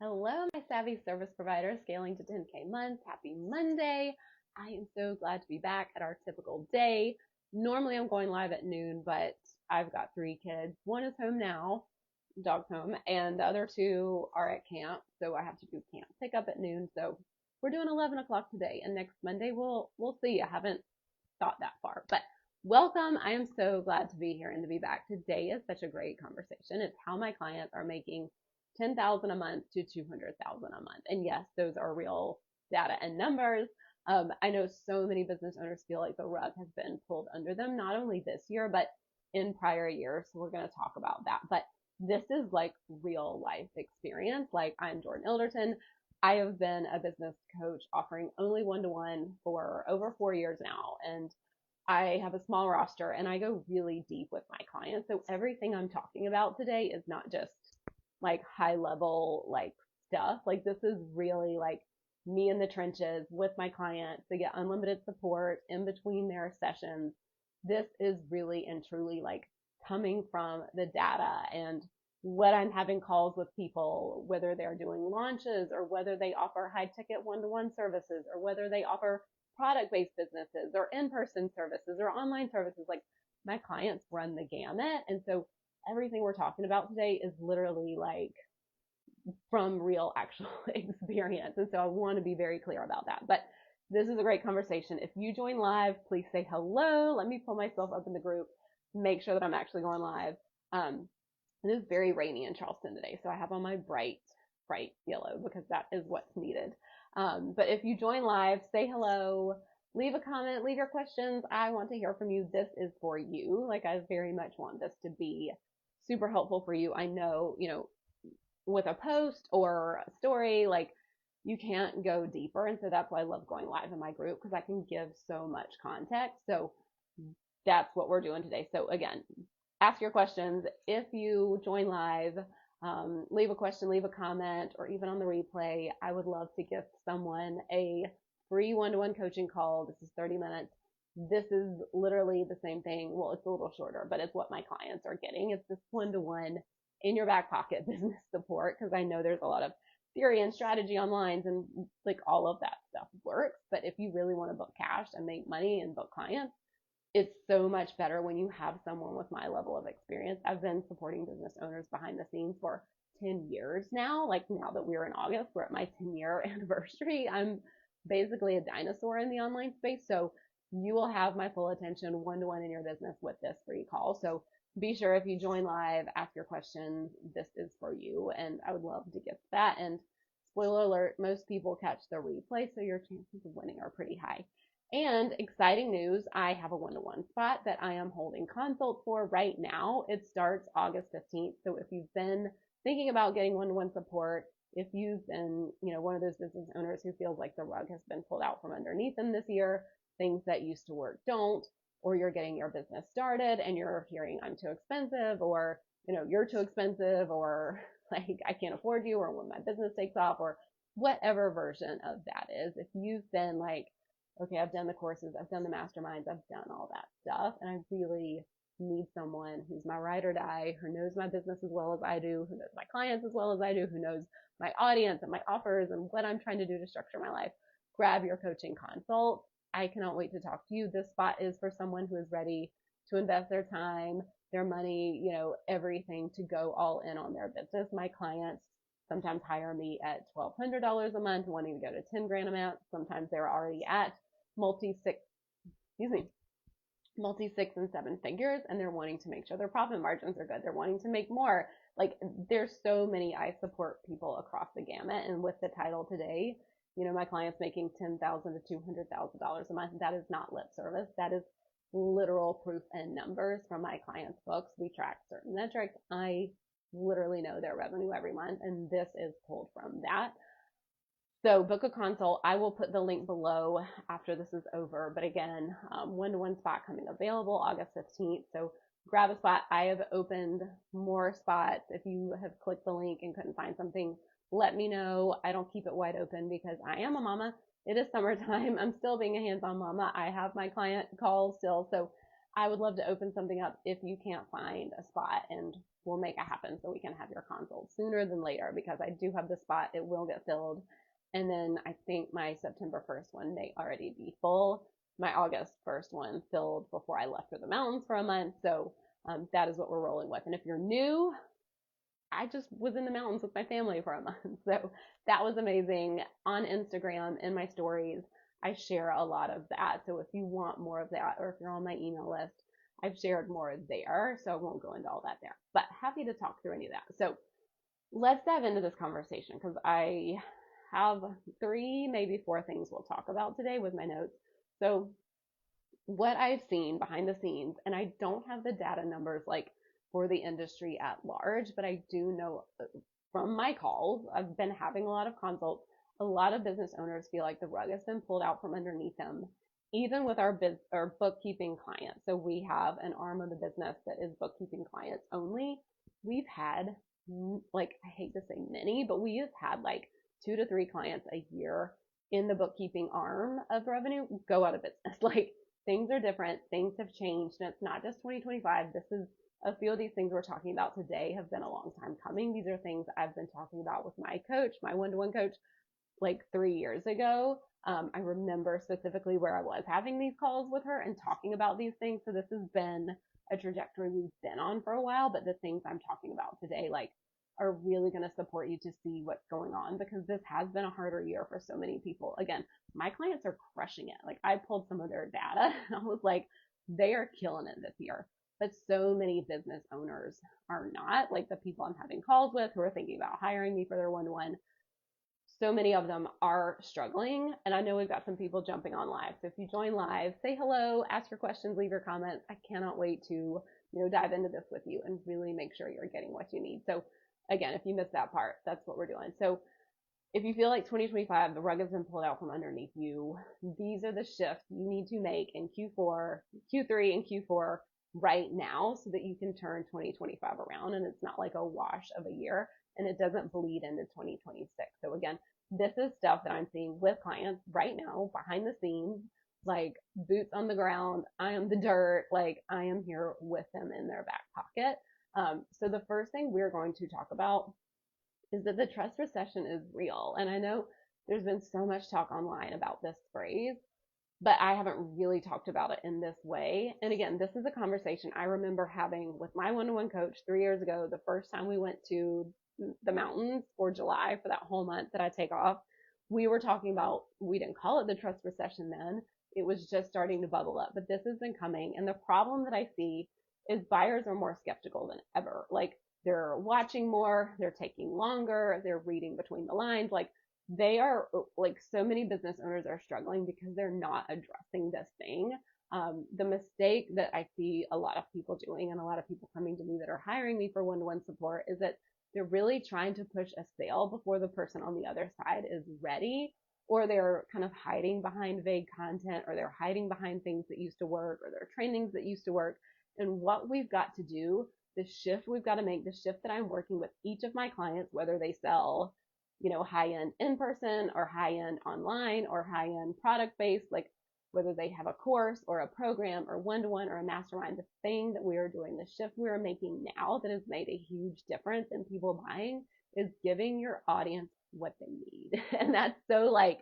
Hello, my savvy service provider, scaling to 10k months. Happy Monday. I am so glad to be back at our typical day. Normally I'm going live at noon, but I've got three kids. One is home now, dog's home, and the other two are at camp, so I have to do camp pickup at noon. So we're doing 11 o'clock today, and next Monday we'll see. I haven't thought that far, but welcome. I am so glad to be here and to be back. Today is such a great conversation. It's how my clients are making 10,000 a month to 200,000 a month. And yes, those are real data and numbers. I know so many business owners feel like the rug has been pulled under them, not only this year, but in prior years. So we're going to talk about that. But this is like real life experience. Like, I'm Jordan Ilderton. I have been a business coach offering only one-to-one for over 4 years now. And I have a small roster and I go really deep with my clients. So everything I'm talking about today is not just like high level like stuff. Like, this is really like me in the trenches with my clients. They get unlimited support in between their sessions. This is really and truly like coming from the data and what I'm having calls with people, whether they're doing launches or whether they offer high ticket one-to-one services or whether they offer product-based businesses or in-person services or online services. Like, my clients run the gamut. And so everything we're talking about today is literally like from real actual experience. And so I want to be very clear about that. But this is a great conversation. If you join live, please say hello. Let me pull myself up in the group, make sure that I'm actually going live. It is very rainy in Charleston today, so I have on my bright yellow because that is what's needed. But if you join live, say hello, leave a comment, leave your questions. I want to hear from you. This is for you. Like, I very much want this to be super helpful for you. I know, with a post or a story, like, you can't go deeper. And so that's why I love going live in my group, because I can give so much context. So that's what we're doing today. So again, ask your questions. If you join live, leave a question, leave a comment, or even on the replay. I would love to gift someone a free one-to-one coaching call. This is 30 minutes. This is literally the same thing. Well, it's a little shorter, but it's what my clients are getting. It's this one-to-one in your back pocket business support, because I know there's a lot of theory and strategy online, and like all of that stuff works. But if you really want to book cash and make money and book clients, it's so much better when you have someone with my level of experience. I've been supporting business owners behind the scenes for 10 years now. Like, now that we're in August, we're at my 10-year anniversary. I'm basically a dinosaur in the online space. So you will have my full attention one-to-one in your business with this free call. So be sure, if you join live, ask your questions. This is for you, and I would love to get that. And spoiler alert, most people catch the replay, so your chances of winning are pretty high. And exciting news, I have a one-to-one spot that I am holding consults for right now. It starts August 15th. So if you've been thinking about getting one-to-one support, if you've been, one of those business owners who feels like the rug has been pulled out from underneath them this year, things that used to work don't, or you're getting your business started and you're hearing I'm too expensive, or, you're too expensive, or like, I can't afford you, or when my business takes off, or whatever version of that is. If you've been like, okay, I've done the courses, I've done the masterminds, I've done all that stuff, and I really need someone who's my ride or die, who knows my business as well as I do, who knows my clients as well as I do, who knows my audience and my offers and what I'm trying to do to structure my life. Grab your coaching consult. I cannot wait to talk to you. This spot is for someone who is ready to invest their time, their money, everything, to go all in on their business. My clients sometimes hire me at $1,200 a month, wanting to go to 10 grand a month. Sometimes they're already at multi-six and seven figures, and they're wanting to make sure their profit margins are good. They're wanting to make more. Like, there's so many. I support people across the gamut. And with the title today, my clients making $10,000 to $200,000 a month. That is not lip service. That is literal proof and numbers from my clients' books. We track certain metrics. I literally know their revenue every month, and this is pulled from that. So book a consult. I will put the link below after this is over. But again, one-to-one spot coming available August 15th. So grab a spot. I have opened more spots. If you have clicked the link and couldn't find something, let me know. I don't keep it wide open because I am a mama. It is summertime. I'm still being a hands-on mama. I have my client calls still. So I would love to open something up if you can't find a spot, and we'll make it happen so we can have your consult sooner than later, because I do have the spot. It will get filled. And then I think my September 1st one may already be full. My August 1st one filled before I left for the mountains for a month. So that is what we're rolling with. And if you're new, I just was in the mountains with my family for a month. So that was amazing. On Instagram, in my stories, I share a lot of that. So if you want more of that, or if you're on my email list, I've shared more there. So I won't go into all that there, but happy to talk through any of that. So let's dive into this conversation, because I have 3, maybe 4 things we'll talk about today with my notes. So what I've seen behind the scenes, and I don't have the data numbers like for the industry at large, but I do know from my calls, I've been having a lot of consults. A lot of business owners feel like the rug has been pulled out from underneath them, even with our bookkeeping clients. So we have an arm of the business that is bookkeeping clients only. We've had, like, I hate to say many, but we have had like 2 to 3 clients a year in the bookkeeping arm of revenue go out of business. Like, things are different, things have changed, and it's not just 2025. This is a few of these things we're talking about today have been a long time coming. These are things I've been talking about with my coach, my one-to-one coach, like 3 years ago. I remember specifically where I was having these calls with her and talking about these things. So this has been a trajectory we've been on for a while, but the things I'm talking about today, like, are really going to support you to see what's going on, because this has been a harder year for so many people. Again, my clients are crushing it. Like, I pulled some of their data and I was like, they are killing it this year. But so many business owners are not, like the people I'm having calls with who are thinking about hiring me for their one-to-one. So many of them are struggling. And I know we've got some people jumping on live. So if you join live, say hello, ask your questions, leave your comments. I cannot wait to, dive into this with you and really make sure you're getting what you need. So again, if you missed that part, that's what we're doing. So if you feel like 2025, the rug has been pulled out from underneath you, these are the shifts you need to make in Q4, Q3 and Q4 right now, so that you can turn 2025 around and it's not like a wash of a year and it doesn't bleed into 2026. So again, this is stuff that I'm seeing with clients right now behind the scenes, like boots on the ground. I am the dirt. Like, I am here with them in their back pocket. So the first thing we're going to talk about is that the trust recession is real. And I know there's been so much talk online about this phrase, but I haven't really talked about it in this way. And again, this is a conversation I remember having with my one-to-one coach 3 years ago, the first time we went to the mountains for July, for that whole month that I take off. We were talking about, we didn't call it the trust recession then. It was just starting to bubble up, but this has been coming. And the problem that I see is buyers are more skeptical than ever. Like, they're watching more, they're taking longer, they're reading between the lines. Like, they are, like, so many business owners are struggling because they're not addressing this thing. The mistake that I see a lot of people doing, and a lot of people coming to me that are hiring me for one-to-one support, is that they're really trying to push a sale before the person on the other side is ready, or they're kind of hiding behind vague content, or they're hiding behind things that used to work, or their trainings that used to work. And what we've got to do, the shift we've got to make, the shift that I'm working with each of my clients, whether they sell, high-end in-person or high-end online or high-end product-based, like whether they have a course or a program or one-to-one or a mastermind, the thing that we are doing, the shift we are making now that has made a huge difference in people buying, is giving your audience what they need. And that's so like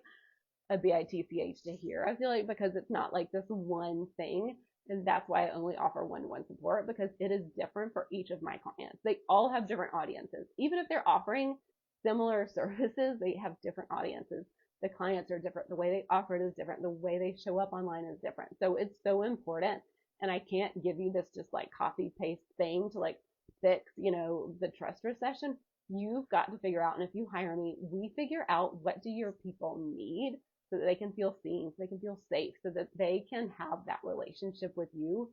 a bitch to hear, I feel like, because it's not like this one thing. And that's why I only offer one-to-one support, because it is different for each of my clients. They all have different audiences. Even if they're offering similar services, they have different audiences. The clients are different. The way they offer it is different. The way they show up online is different. So it's so important. And I can't give you this just like copy paste thing to like fix, the trust recession. You've got to figure out, and if you hire me, we figure out, what do your people need so that they can feel seen, so they can feel safe, so that they can have that relationship with you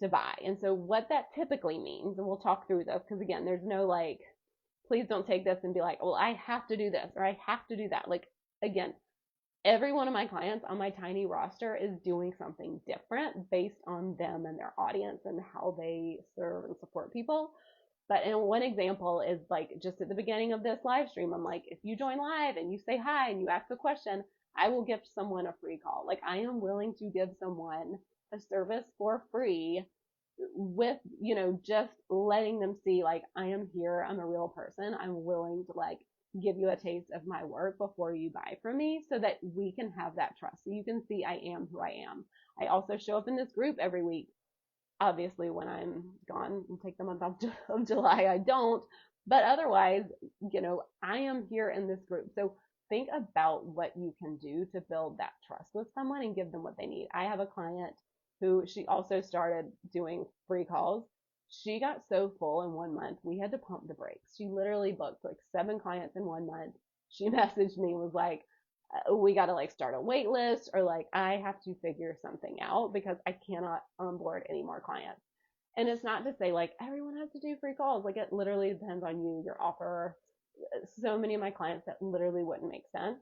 to buy. And so what that typically means, and we'll talk through this, because again, there's no like, please don't take this and be like, well, I have to do this or I have to do that. Like, again, every one of my clients on my tiny roster is doing something different based on them and their audience and how they serve and support people. But in one example is like, just at the beginning of this live stream, I'm like, if you join live and you say hi and you ask a question, I will gift someone a free call. Like, I am willing to give someone a service for free with, just letting them see, like, I am here, I'm a real person, I'm willing to like give you a taste of my work before you buy from me so that we can have that trust. So you can see I am who I am. I also show up in this group every week. Obviously, when I'm gone and take the month off of July, I don't. But otherwise, I am here in this group. So think about what you can do to build that trust with someone and give them what they need. I have a client who she also started doing free calls. She got so full in 1 month, we had to pump the brakes. She literally booked like 7 clients in 1 month. She messaged me, was like, we got to like start a wait list, or like I have to figure something out because I cannot onboard any more clients. And it's not to say like everyone has to do free calls. Like it literally depends on you, your offer. So many of my clients that literally wouldn't make sense.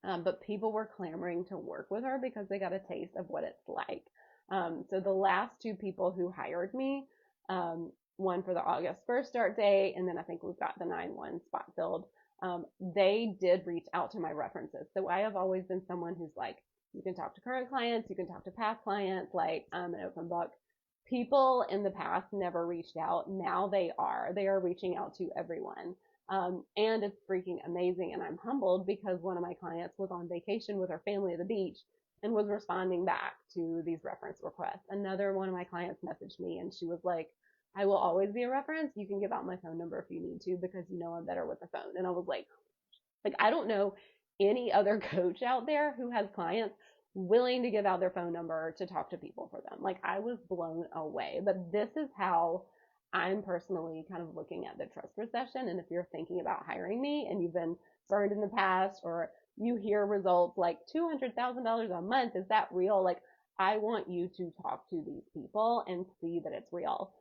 But people were clamoring to work with her because they got a taste of what it's like. So the last two people who hired me, one for the August 1st start date, and then I think we've got the 9/1 spot filled. They did reach out to my references. So I have always been someone who's like, you can talk to current clients, you can talk to past clients, like I'm an open book. People in the past never reached out. Now they are. They are reaching out to everyone. And it's freaking amazing. And I'm humbled because one of my clients was on vacation with her family at the beach and was responding back to these reference requests. Another one of my clients messaged me and she was like, I will always be a reference. You can give out my phone number if you need to because I'm better with the phone. And I was like, I don't know any other coach out there who has clients willing to give out their phone number to talk to people for them. Like I was blown away. But this is how I'm personally kind of looking at the trust recession. And if you're thinking about hiring me and you've been burned in the past, or you hear results like $200,000 a month, is that real? Like I want you to talk to these people and see that it's real.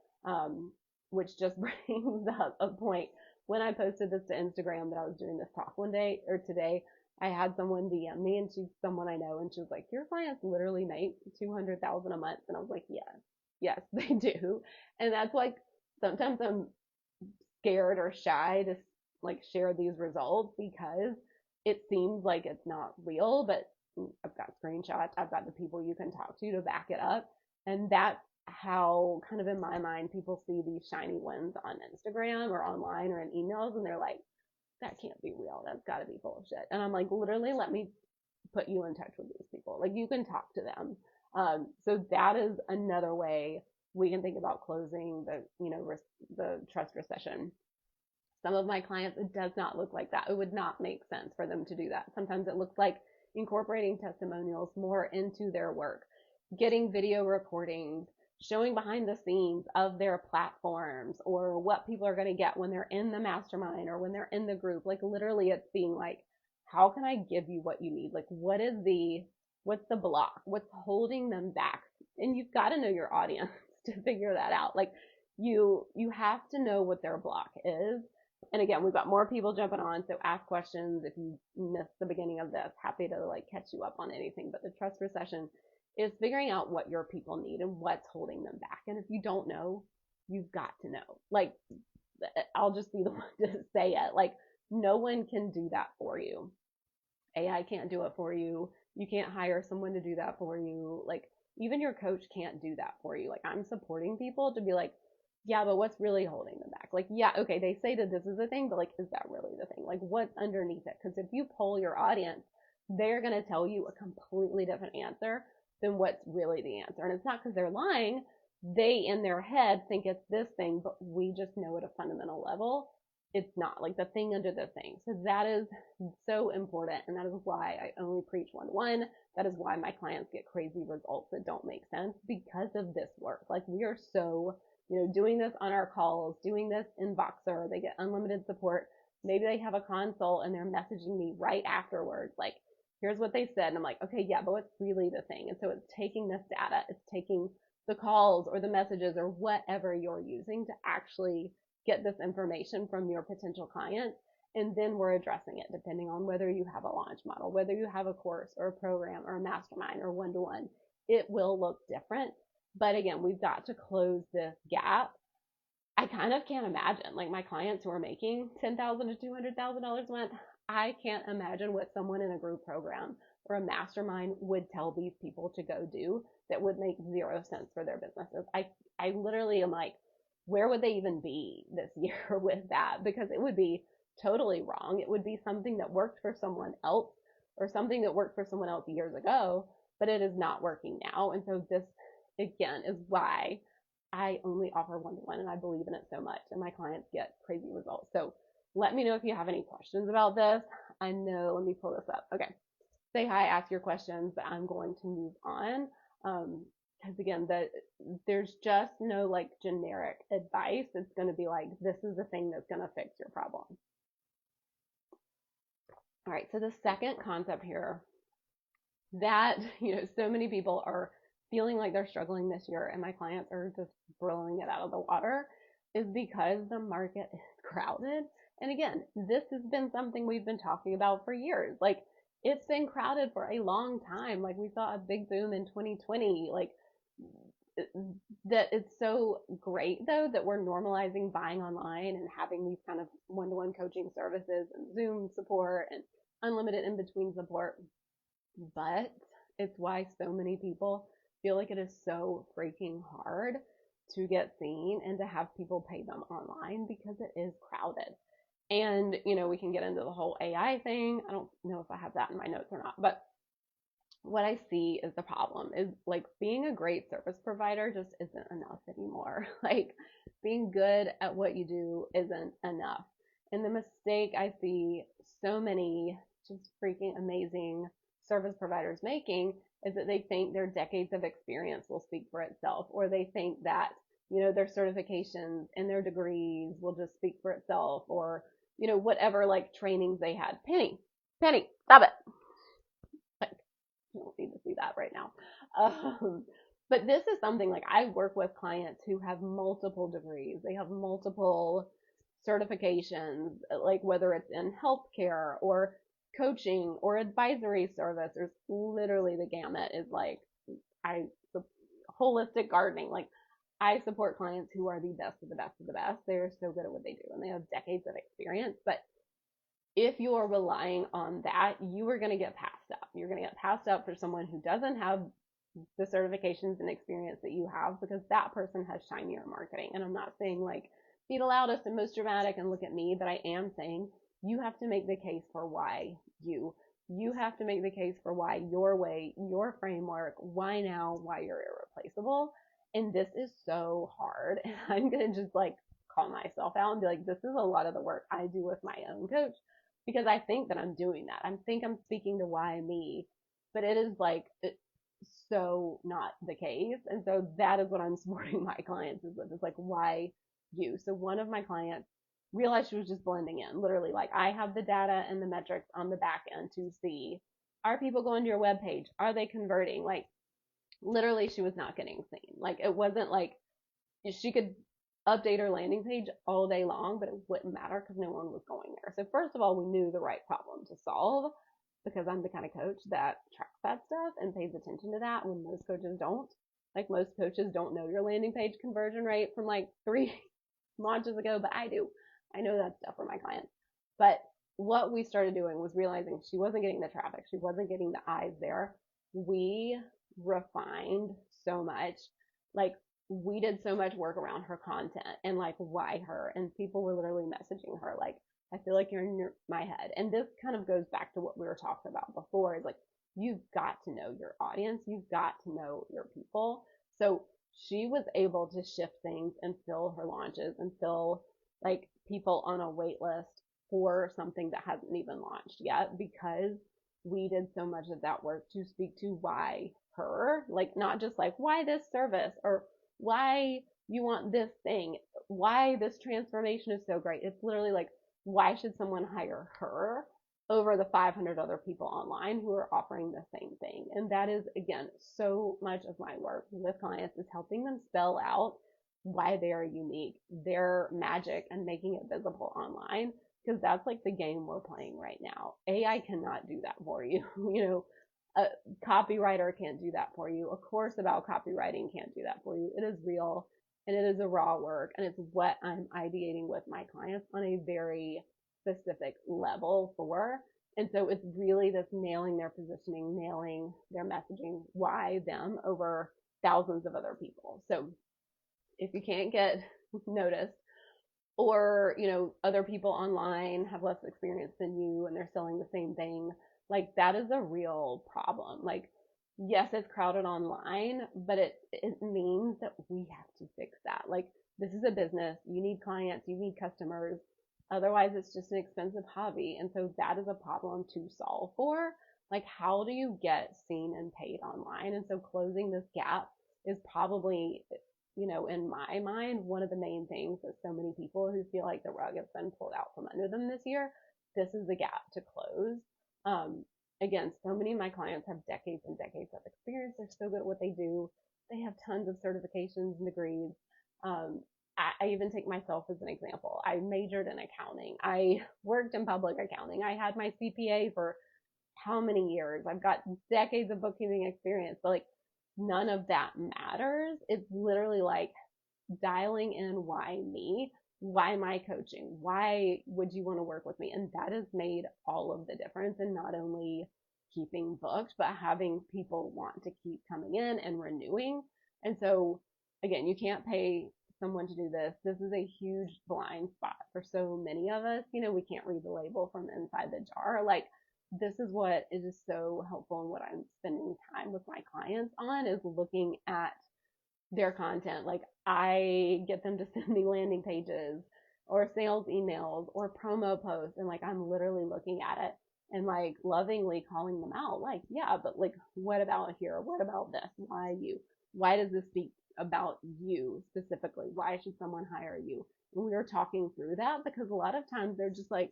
Which just brings up a point. When I posted this to Instagram that I was doing this talk one day or today, I had someone DM me, and she's someone I know, and she was like, your clients literally make 200,000 a month. And I was like, yes, they do. And that's like, sometimes I'm scared or shy to like share these results because it seems like it's not real, but I've got screenshots, I've got the people you can talk to back it up. And that's how kind of in my mind people see these shiny ones on Instagram or online or in emails, and they're like, that can't be real, that's got to be full of shit. And I'm like, literally, let me put you in touch with these people, like you can talk to them. So that is another way we can think about closing the trust recession. Some of my clients, it does not look like that. It would not make sense for them to do that. Sometimes it looks like incorporating testimonials more into their work, getting video recordings, showing behind the scenes of their platforms, or what people are going to get when they're in the mastermind or when they're in the group. Like literally it's being like, how can I give you what you need? Like what's the block? What's holding them back? And you've got to know your audience to figure that out. Like you have to know what their block is. And again, we've got more people jumping on, so ask questions if you missed the beginning of this. Happy to like catch you up on anything. But the trust recession is figuring out what your people need and what's holding them back. And if you don't know, you've got to know. Like, I'll just be the one to say it. Like, no one can do that for you. AI can't do it for you. You can't hire someone to do that for you. Like, even your coach can't do that for you. Like, I'm supporting people to be like, yeah, but what's really holding them back? Like, yeah, okay, they say that this is the thing, but like, is that really the thing? Like, what's underneath it? Because if you poll your audience, they're going to tell you a completely different answer than what's really the answer. And it's not because they're lying. They, in their head, think it's this thing, but we just know at a fundamental level, it's not. Like the thing under the thing. So that is so important. And that is why I only preach one-to-one. That is why my clients get crazy results that don't make sense, because of this work. Like we are so, doing this on our calls, doing this in Voxer, they get unlimited support. Maybe they have a consult and they're messaging me right afterwards, like, here's what they said. And I'm like, okay, yeah, but what's really the thing? And so it's taking this data, it's taking the calls or the messages or whatever you're using to actually get this information from your potential clients. And then we're addressing it depending on whether you have a launch model, whether you have a course or a program or a mastermind or one-to-one. It will look different. But again, we've got to close this gap. I kind of can't imagine, like my clients who are making $10,000 to $200,000 a month, I can't imagine what someone in a group program or a mastermind would tell these people to go do that would make zero sense for their businesses. I literally am like, where would they even be this year with that? Because it would be totally wrong. It would be something that worked for someone else or something that worked for someone else years ago, but it is not working now. And so this, again, is why I only offer one-to-one, and I believe in it so much, and my clients get crazy results. So let me know if you have any questions about this. I know, let me pull this up. Okay. Say hi, ask your questions, but I'm going to move on. Because again, there's just no like generic advice. It's going to be like, this is the thing that's going to fix your problem. All right. So the second concept here that, so many people are feeling like they're struggling this year and my clients are just blowing it out of the water is because the market is crowded. And again, this has been something we've been talking about for years. Like, it's been crowded for a long time. Like, we saw a big boom in 2020. Like, that it's so great though that we're normalizing buying online and having these kind of one-to-one coaching services and Zoom support and unlimited in-between support. But it's why so many people feel like it is so freaking hard to get seen and to have people pay them online because it is crowded. And, we can get into the whole AI thing. I don't know if I have that in my notes or not, but what I see is the problem is like being a great service provider just isn't enough anymore. Like, being good at what you do isn't enough. And the mistake I see so many just freaking amazing service providers making is that they think their decades of experience will speak for itself, or they think that, their certifications and their degrees will just speak for itself, or, whatever like trainings they had. Penny, stop it. Like, I don't need to see that right now. But this is something like I work with clients who have multiple degrees. They have multiple certifications, like whether it's in healthcare or coaching or advisory service. There's literally the gamut is like holistic gardening. Like, I support clients who are the best of the best of the best. They're so good at what they do and they have decades of experience. But if you are relying on that, you are going to get passed up. You're going to get passed up for someone who doesn't have the certifications and experience that you have, because that person has shinier marketing. And I'm not saying like be the loudest and most dramatic and look at me, but I am saying you have to make the case for why you have to make the case for why your way, your framework, why now, why you're irreplaceable. And this is so hard. And I'm going to just like call myself out and be like, this is a lot of the work I do with my own coach, because I think that I'm doing that. I think I'm speaking to why me, but it is like so not the case. And so that is what I'm supporting my clients is with. It's like, why you? So one of my clients realized she was just blending in. Literally, like, I have the data and the metrics on the back end to see, are people going to your webpage? Are they converting? Like, literally, she was not getting seen. Like, it wasn't like she could update her landing page all day long, but it wouldn't matter because no one was going there. So first of all, we knew the right problem to solve, because I'm the kind of coach that tracks that stuff and pays attention to that when most coaches don't. Like, most coaches don't know your landing page conversion rate from like 3 launches ago, but I do. I know that stuff for my clients. But what we started doing was realizing she wasn't getting the traffic. She wasn't getting the eyes there. We refined so much. Like, we did so much work around her content and like why her, and people were literally messaging her like, I feel like you're in my head. And this kind of goes back to what we were talking about before, is like, you've got to know your audience, you've got to know your people. So she was able to shift things and fill her launches and fill like people on a wait list for something that hasn't even launched yet, because we did so much of that work to speak to why her, like, not just like why this service or why you want this thing, why this transformation is so great. It's literally like, why should someone hire her over the 500 other people online who are offering the same thing? And that is, again, so much of my work with clients is helping them spell out why they are unique, their magic, and making it visible online, because that's like the game we're playing right now. AI cannot do that for you. A copywriter can't do that for you. A course about copywriting can't do that for you. It is real and it is a raw work, and it's what I'm ideating with my clients on a very specific level for. And so it's really this nailing their positioning, nailing their messaging, why them over thousands of other people. So if you can't get noticed, or other people online have less experience than you and they're selling the same thing, like that is a real problem. Like, yes, it's crowded online, but it means that we have to fix that. Like, this is a business, you need clients, you need customers, otherwise it's just an expensive hobby. And so that is a problem to solve for. Like, how do you get seen and paid online? And so closing this gap is probably, in my mind, one of the main things that so many people who feel like the rug has been pulled out from under them this year, this is the gap to close. Again, so many of my clients have decades and decades of experience. They're so good at what they do. They have tons of certifications and degrees. I even take myself as an example. I majored in accounting. I worked in public accounting. I had my CPA for how many years? I've got decades of bookkeeping experience. But like, none of that matters. It's literally like dialing in why me? Why my coaching? Why would you want to work with me? And that has made all of the difference in not only keeping booked, but having people want to keep coming in and renewing. And so, again, you can't pay someone to do this. This is a huge blind spot for so many of us. We can't read the label from inside the jar. Like, this is what is just so helpful, and what I'm spending time with my clients on is looking at their content. Like, I get them to send me landing pages or sales emails or promo posts, and like, I'm literally looking at it and like lovingly calling them out. Like, yeah, but like, what about here? What about this? Why you? Why does this speak about you specifically? Why should someone hire you? And we were talking through that, because a lot of times they're just like,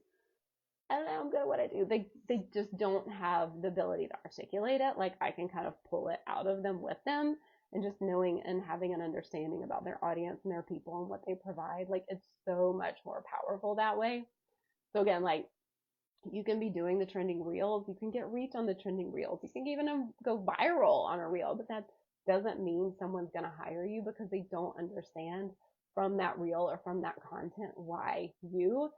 I don't know, I'm good at what I do. They just don't have the ability to articulate it. Like, I can kind of pull it out of them with them, and just knowing and having an understanding about their audience and their people and what they provide. Like, it's so much more powerful that way. So again, like, you can be doing the trending reels, you can get reach on the trending reels, you can even go viral on a reel, but that doesn't mean someone's going to hire you because they don't understand from that reel or from that content why you.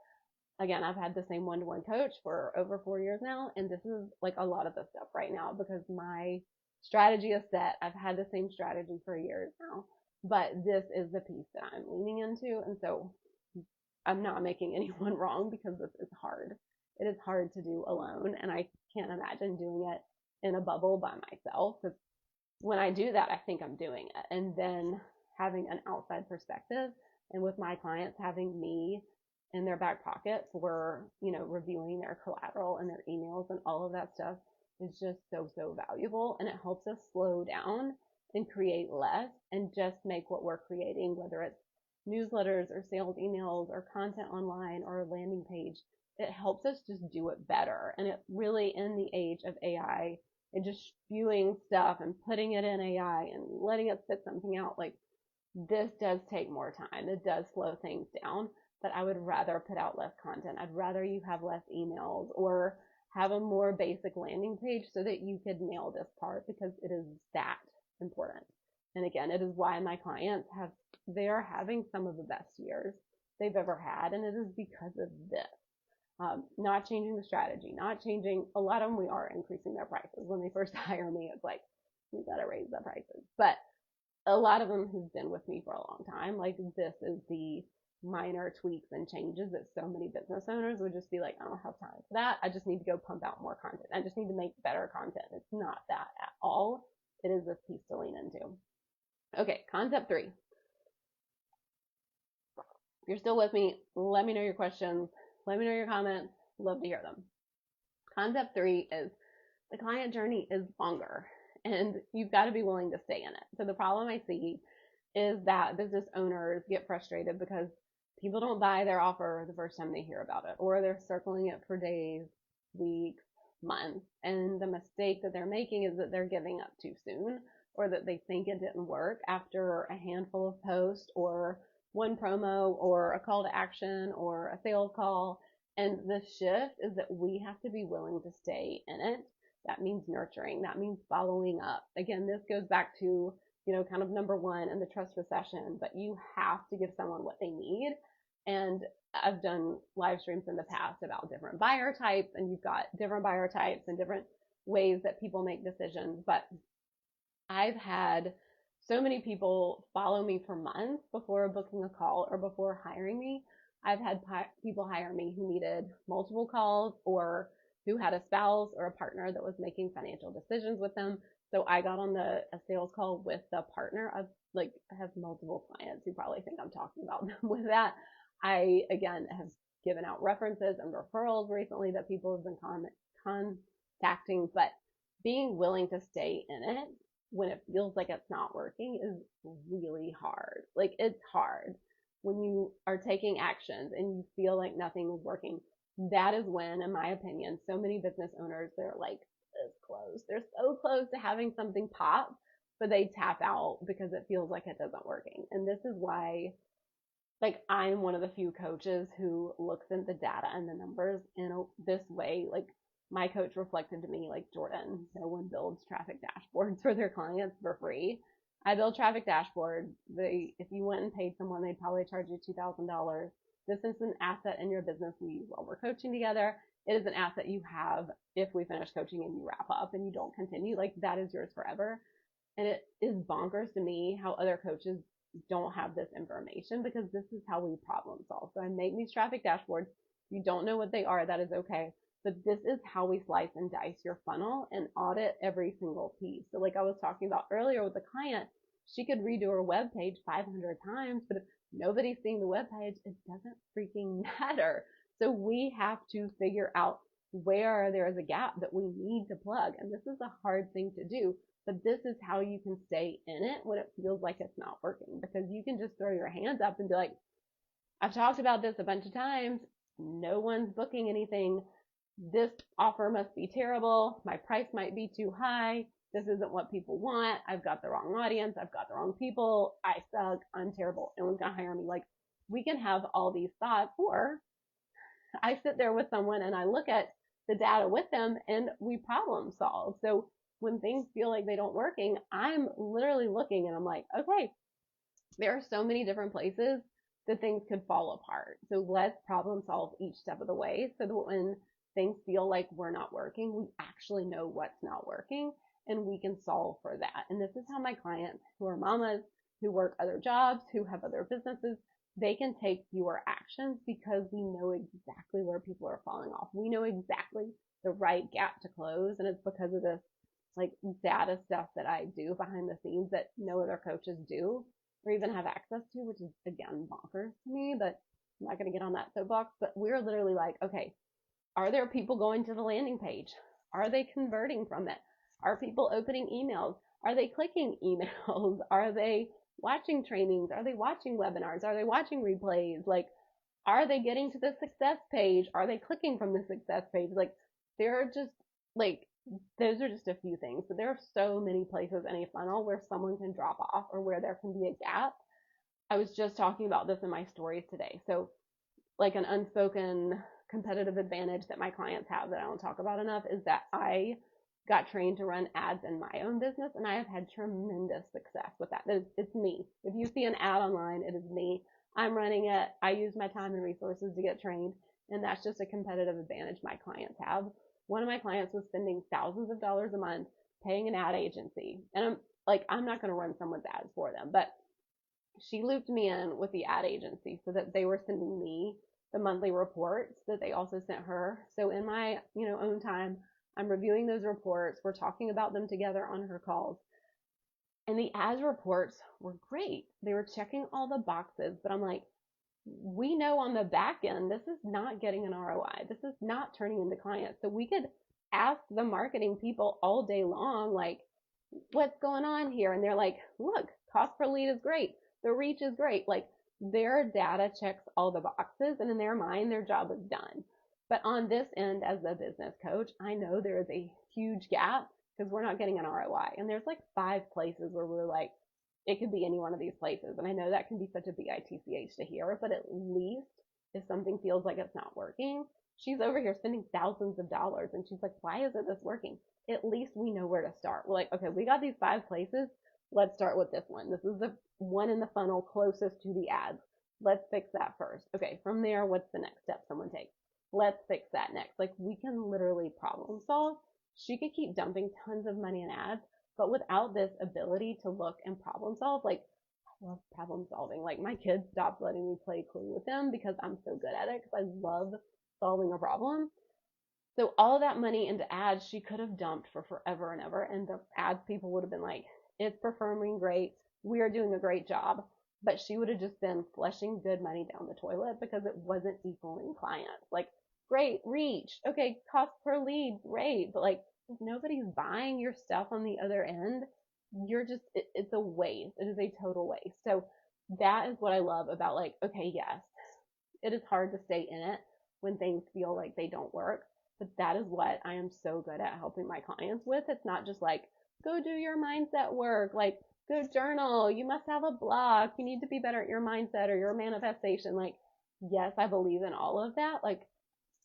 Again, I've had the same one-to-one coach for over 4 years now, and this is like a lot of the stuff right now because my strategy is set. I've had the same strategy for years now, but this is the piece that I'm leaning into. And so I'm not making anyone wrong, because this is hard. It is hard to do alone, and I can't imagine doing it in a bubble by myself, because when I do that, I think I'm doing it. And then having an outside perspective, and with my clients having me in their back pocket for, reviewing their collateral and their emails and all of that stuff, is just so, so valuable. And it helps us slow down and create less and just make what we're creating, whether it's newsletters or sales emails or content online or a landing page, it helps us just do it better. And it really, in the age of AI and just spewing stuff and putting it in AI and letting it spit something out, like, this does take more time. It does slow things down, but I would rather put out less content. I'd rather you have less emails or have a more basic landing page so that you could nail this part, because it is that important. And again, it is why my clients they are having some of the best years they've ever had, and it is because of this. Not changing the strategy, not changing. A lot of them, we are increasing their prices. When they first hire me, it's like, we gotta raise the prices. But a lot of them who've been with me for a long time, like, this is the minor tweaks and changes that so many business owners would just be like, I don't have time for that. I just need to go pump out more content. I just need to make better content. It's not that at all. It is this piece to lean into. Okay, concept 3. If you're still with me, let me know your questions. Let me know your comments. Love to hear them. Concept 3 is the client journey is longer, and you've got to be willing to stay in it. So the problem I see is that business owners get frustrated because people don't buy their offer the first time they hear about it, or they're circling it for days, weeks, months. And the mistake that they're making is that they're giving up too soon, or that they think it didn't work after a handful of posts or one promo or a call to action or a sales call. And the shift is that we have to be willing to stay in it. That means nurturing. That means following up. Again, this goes back to, kind of number 1 in the trust recession, but you have to give someone what they need. And I've done live streams in the past about different buyer types, and you've got different buyer types and different ways that people make decisions. But I've had so many people follow me for months before booking a call or before hiring me. I've had people hire me who needed multiple calls or who had a spouse or a partner that was making financial decisions with them. So I got on a sales call with the partner. I have multiple clients who probably think I'm talking about them with that. I, again, have given out references and referrals recently that people have been contacting, but being willing to stay in it when it feels like it's not working is really hard. Like, it's hard when you are taking actions and you feel like nothing is working. That is when, in my opinion, so many business owners, they're like this close. They're so close to having something pop, but they tap out because it feels like it doesn't working. And this is why, like, I'm one of the few coaches who looks at the data and the numbers in this way. Like, my coach reflected to me, like, Jordan, no one builds traffic dashboards for their clients for free. I build traffic dashboards. If you went and paid someone, they'd probably charge you $2,000. This is an asset in your business we use while we're coaching together. It is an asset you have if we finish coaching and you wrap up and you don't continue. Like, that is yours forever. And it is bonkers to me how other coaches don't have this information, because this is how we problem solve. So I make these traffic dashboards. If you don't know what they are, that is okay. But this is how we slice and dice your funnel and audit every single piece. So like I was talking about earlier with the client, she could redo her web page 500 times, but if nobody's seeing the web page, it doesn't freaking matter. So we have to figure out where there is a gap that we need to plug. And this is a hard thing to do, but this is how you can stay in it when it feels like it's not working, because you can just throw your hands up and be like, I've talked about this a bunch of times. No one's booking anything. This offer must be terrible. My price might be too high. This isn't what people want. I've got the wrong audience. I've got the wrong people. I suck. I'm terrible. No one's going to hire me. Like, we can have all these thoughts, or I sit there with someone and I look at the data with them and we problem solve. So when things feel like they don't working, I'm literally looking and I'm like, okay, there are so many different places that things could fall apart. So let's problem solve each step of the way so that when things feel like we're not working, we actually know what's not working and we can solve for that. And this is how my clients who are mamas, who work other jobs, who have other businesses, they can take fewer actions because we know exactly where people are falling off. We know exactly the right gap to close. And it's because of this like data stuff that I do behind the scenes that no other coaches do or even have access to, which is, again, bonkers to me, but I'm not going to get on that soapbox. But we're literally like, okay, are there people going to the landing page? Are they converting from it? Are people opening emails? Are they clicking emails? Are they watching trainings? Are they watching webinars? Are they watching replays? Like, are they getting to the success page? Are they clicking from the success page? Like, there are just, like, those are just a few things. But there are so many places in a funnel where someone can drop off or where there can be a gap. I was just talking about this in my stories today. So, like, an unspoken competitive advantage that my clients have that I don't talk about enough is that I got trained to run ads in my own business, and I have had tremendous success with that. It's me. If you see an ad online, it is me. I'm running it. I use my time and resources to get trained, and that's just a competitive advantage my clients have. One of my clients was spending thousands of dollars a month paying an ad agency, and I'm not going to run someone's ads for them, but she looped me in with the ad agency so that they were sending me the monthly reports that they also sent her. So in my, own time, I'm reviewing those reports. We're talking about them together on her calls. And the ads reports were great. They were checking all the boxes, but I'm like, we know on the back end, this is not getting an ROI. This is not turning into clients. So we could ask the marketing people all day long, like, what's going on here? And they're like, look, cost per lead is great. The reach is great. Like, their data checks all the boxes, and in their mind, their job is done. But on this end, as a business coach, I know there is a huge gap because we're not getting an ROI. And there's like 5 places where we're like, it could be any one of these places. And I know that can be such a bitch to hear, but at least if something feels like it's not working, she's over here spending thousands of dollars and she's like, why isn't this working? At least we know where to start. We're like, okay, we got these 5 places. Let's start with this one. This is the one in the funnel closest to the ads. Let's fix that first. Okay, from there, what's the next step someone takes? Let's fix that next. Like, we can literally problem solve. She could keep dumping tons of money in ads, but without this ability to look and problem solve, like, I love problem solving. Like, my kids stopped letting me play Clue with them because I'm so good at it, because I love solving a problem. So all of that money into ads she could have dumped for forever and ever, and the ads people would have been like, it's performing great, we are doing a great job. But she would have just been flushing good money down the toilet because it wasn't equaling clients. Like, great reach, okay, cost per lead, great, but like, if nobody's buying your stuff on the other end, you're just, it's a waste. It is a total waste. So that is what I love about, like, okay, yes, it is hard to stay in it when things feel like they don't work. But that is what I am so good at helping my clients with. It's not just like, go do your mindset work, like, go journal, you must have a block, you need to be better at your mindset or your manifestation. Like, yes, I believe in all of that, like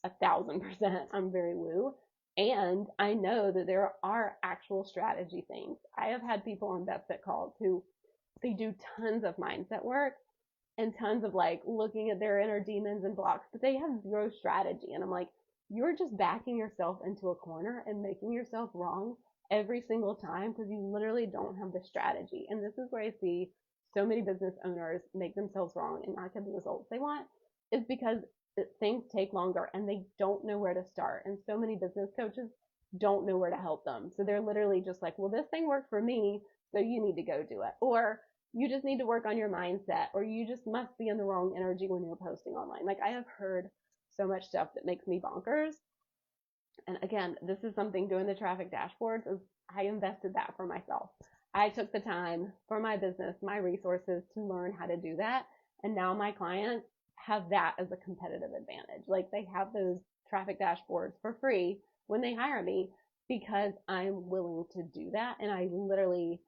1,000%. I'm very woo. And I know that there are actual strategy things. I have had people on Best Fit calls who they do tons of mindset work and tons of like looking at their inner demons and blocks, but they have zero strategy. And I'm like, you're just backing yourself into a corner and making yourself wrong every single time because you literally don't have the strategy. And this is where I see so many business owners make themselves wrong and not get the results they want, is because things take longer and they don't know where to start. And so many business coaches don't know where to help them. So they're literally just like, well, this thing worked for me, so you need to go do it. Or you just need to work on your mindset, or you just must be in the wrong energy when you're posting online. Like, I have heard so much stuff that makes me bonkers. And again, this is something doing the traffic dashboards is I invested that for myself. I took the time for my business, my resources to learn how to do that. And now my clients have that as a competitive advantage. Like, they have those traffic dashboards for free when they hire me because I'm willing to do that. And I literally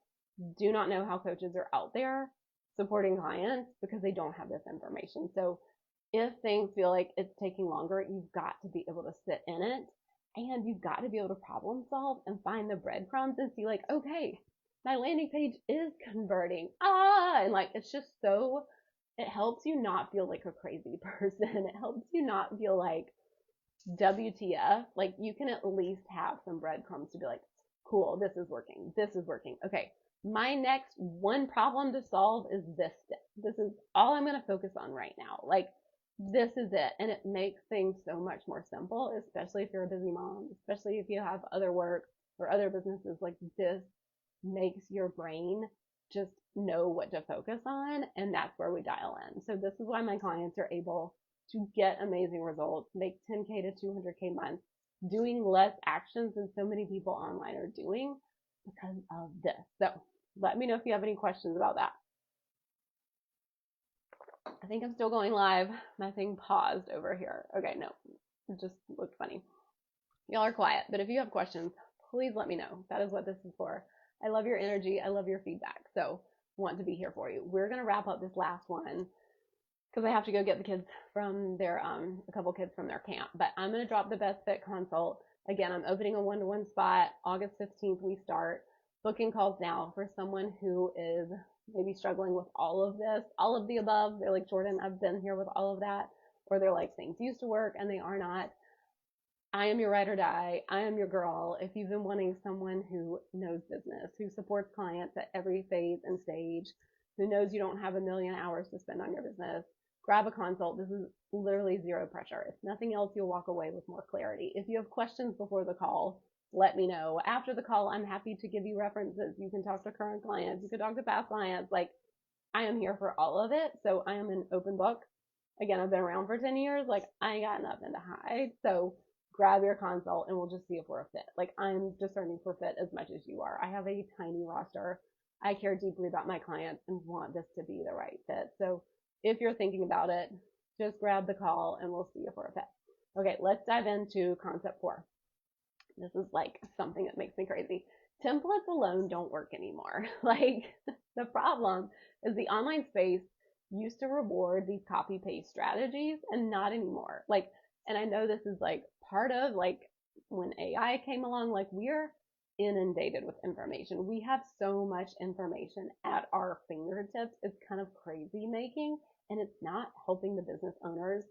do not know how coaches are out there supporting clients because they don't have this information. So if things feel like it's taking longer, you've got to be able to sit in it, and you've got to be able to problem solve and find the breadcrumbs and see like, okay, my landing page is converting. And like, it's just so, it helps you not feel like a crazy person. It helps you not feel like WTF. Like, you can at least have some breadcrumbs to be like, cool, this is working. This is working. Okay, my next one problem to solve is this step. This is all I'm going to focus on right now. Like, this is it. And it makes things so much more simple, especially if you're a busy mom, especially if you have other work or other businesses. Like, this makes your brain just know what to focus on. And that's where we dial in. So this is why my clients are able to get amazing results, make 10k to 200k months, doing less actions than so many people online are doing because of this. So let me know if you have any questions about that. I think I'm still going live. My thing paused over here. Okay, no, it just looked funny. Y'all are quiet, but if you have questions, please let me know. That is what this is for. I love your energy. I love your feedback. So want to be here for you. We're going to wrap up this last one because I have to go get the kids from their, a couple kids from their camp. But I'm going to drop the Best Fit consult. Again, I'm opening a one-to-one spot. August 15th, we start. Booking calls now for someone who is maybe struggling with all of this, all of the above. They're like, Jordan, I've been here with all of that. Or they're like, things used to work and they are not. I am your ride or die. I am your girl. If you've been wanting someone who knows business, who supports clients at every phase and stage, who knows you don't have a million hours to spend on your business, grab a consult. This is literally zero pressure. If nothing else, you'll walk away with more clarity. If you have questions before the call, let me know. After the call, I'm happy to give you references. You can talk to current clients. You can talk to past clients. Like, I am here for all of it. So I am an open book. Again, I've been around for 10 years. Like, I ain't got nothing to hide. So grab your consult and we'll just see if we're a fit. Like, I'm discerning for fit as much as you are. I have a tiny roster. I care deeply about my clients and want this to be the right fit. So if you're thinking about it, just grab the call and we'll see if we're a fit. Okay, let's dive into concept 4. This is like something that makes me crazy. Templates alone don't work anymore. Like, the problem is the online space used to reward these copy paste strategies and not anymore. Like, and I know this is like part of like when AI came along, like, we're inundated with information. We have so much information at our fingertips. It's kind of crazy making. and it's not helping the business owners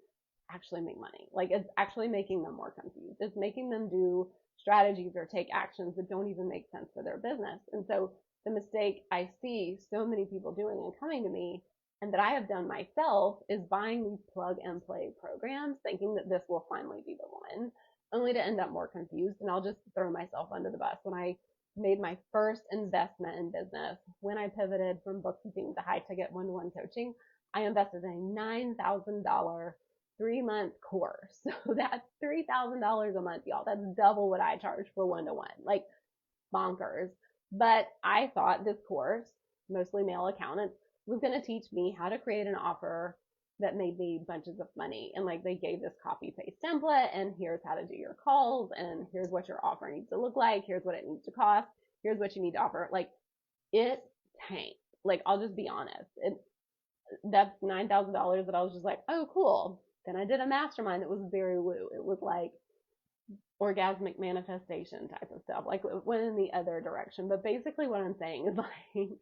actually make money. Like, it's actually making them more confused. It's making them do strategies or take actions that don't even make sense for their business. And so the mistake I see so many people doing and coming to me, and that I have done myself, is buying these plug and play programs thinking that this will finally be the one, only to end up more confused. And I'll just throw myself under the bus. When I made my first investment in business, when I pivoted from bookkeeping to high ticket one-to-one coaching, I invested in a $9,000 3-month course. So that's $3,000 a month, y'all. That's double what I charge for one-to-one. Like, bonkers. But I thought this course, mostly male accountants, was going to teach me how to create an offer that made me bunches of money. And like, they gave this copy paste template, and here's how to do your calls, and here's what your offer needs to look like, here's what it needs to cost, here's what you need to offer. Like, it tanked. Like, I'll just be honest. That's $9,000 that I was just like, oh, cool. Then I did a mastermind that was very woo. It was like orgasmic manifestation type of stuff. Like, it went in the other direction. But basically what I'm saying is, like,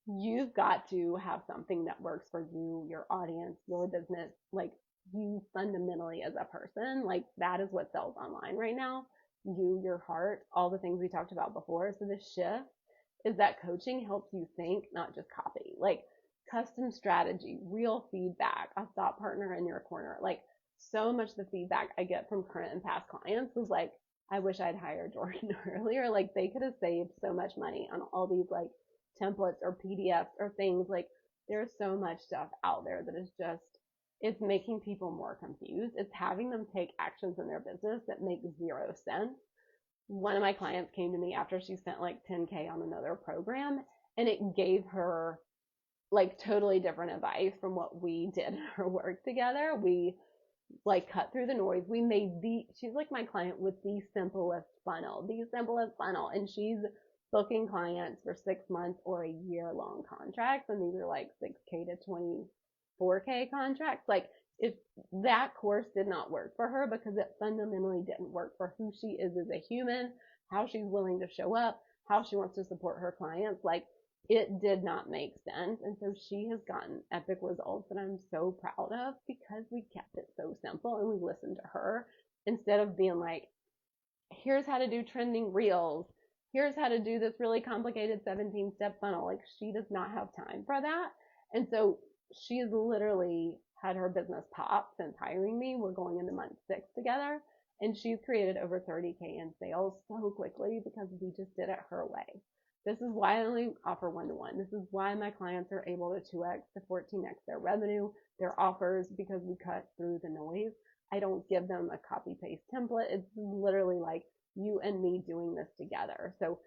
you've got to have something that works for you, your audience, your business, like you fundamentally as a person. Like, that is what sells online right now. You, your heart, all the things we talked about before. So the shift is that coaching helps you think, not just copy. Like, custom strategy, real feedback, a thought partner in your corner. Like, so much of the feedback I get from current and past clients was like, I wish I'd hired Jordan earlier. Like, they could have saved so much money on all these like templates or PDFs or things. Like, there's so much stuff out there that is just, it's making people more confused. It's having them take actions in their business that make zero sense. One of my clients came to me after she spent like 10K on another program, and it gave her like totally different advice from what we did in our work together. We like cut through the noise. We made she's like my client with the simplest funnel, and she's booking clients for 6 months or a year-long contracts, and these are like 6K to 24K contracts. Like, if that course did not work for her because it fundamentally didn't work for who she is as a human, how she's willing to show up, how she wants to support her clients, like, it did not make sense. And so she has gotten epic results that I'm so proud of because we kept it so simple and we listened to her instead of being like, here's how to do trending reels, here's how to do this really complicated 17-step funnel. Like, she does not have time for that. And so she's literally had her business pop since hiring me. We're going into month 6 together, and she's created over 30K in sales so quickly because we just did it her way. This is why I only offer one-to-one. This is why my clients are able to 2x to 14x their revenue, their offers, because we cut through the noise. I don't give them a copy-paste template. It's literally like you and me doing this together. So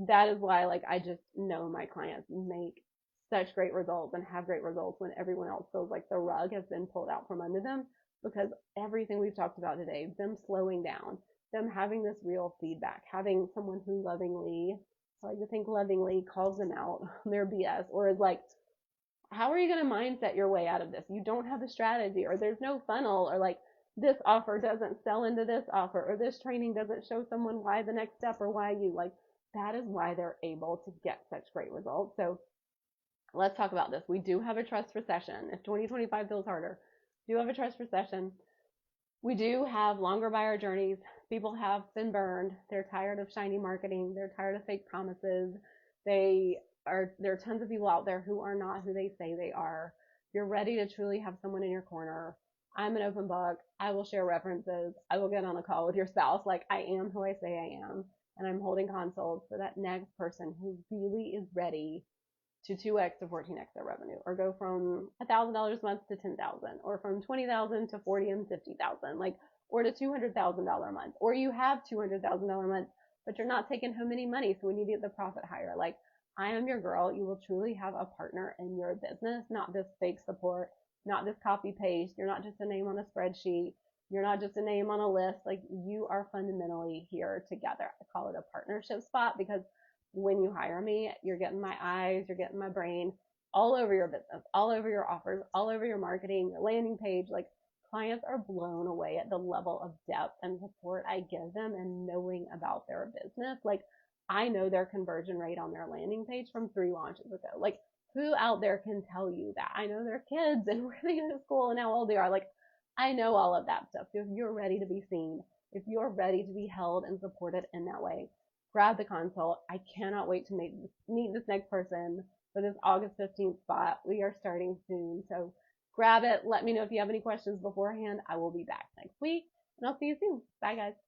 that is why, like, I just know my clients make such great results and have great results when everyone else feels like the rug has been pulled out from under them, because everything we've talked about today, them slowing down, them having this real feedback, having someone who lovingly, I like to think lovingly, calls them out on their BS, or is like, how are you going to mindset your way out of this? You don't have a strategy, or there's no funnel, or like, this offer doesn't sell into this offer, or this training doesn't show someone why the next step, or why you, like, that is why they're able to get such great results. So let's talk about this. We do have a trust recession. If 2025 feels harder, we do have a trust recession. We do have longer buyer journeys. People have been burned. They're tired of shiny marketing. They're tired of fake promises. There are tons of people out there who are not who they say they are. You're ready to truly have someone in your corner. I'm an open book. I will share references. I will get on a call with your spouse. Like, I am who I say I am. And I'm holding consults for that next person who really is ready to 2x to 14x their revenue, or go from $1,000 a month to 10,000, or from 20,000 to 40 and 50,000, like, or to $200,000 a month, or you have $200,000 a month, but you're not taking home any money, so we need to get the profit higher. Like, I am your girl. You will truly have a partner in your business, not this fake support, not this copy paste. You're not just a name on a spreadsheet. You're not just a name on a list. Like, you are fundamentally here together. I call it a partnership spot, because when you hire me, you're getting my eyes, you're getting my brain all over your business, all over your offers, all over your marketing, your landing page. Like, clients are blown away at the level of depth and support I give them, and knowing about their business. Like, I know their conversion rate on their landing page from 3 launches ago. Like, who out there can tell you that? I know they're kids and where they go to school and how old they are. Like, I know all of that stuff. So if you're ready to be seen, if you're ready to be held and supported in that way, grab the consult. I cannot wait to meet this next person for this August 15th spot. We are starting soon. So grab it. Let me know if you have any questions beforehand. I will be back next week and I'll see you soon. Bye guys.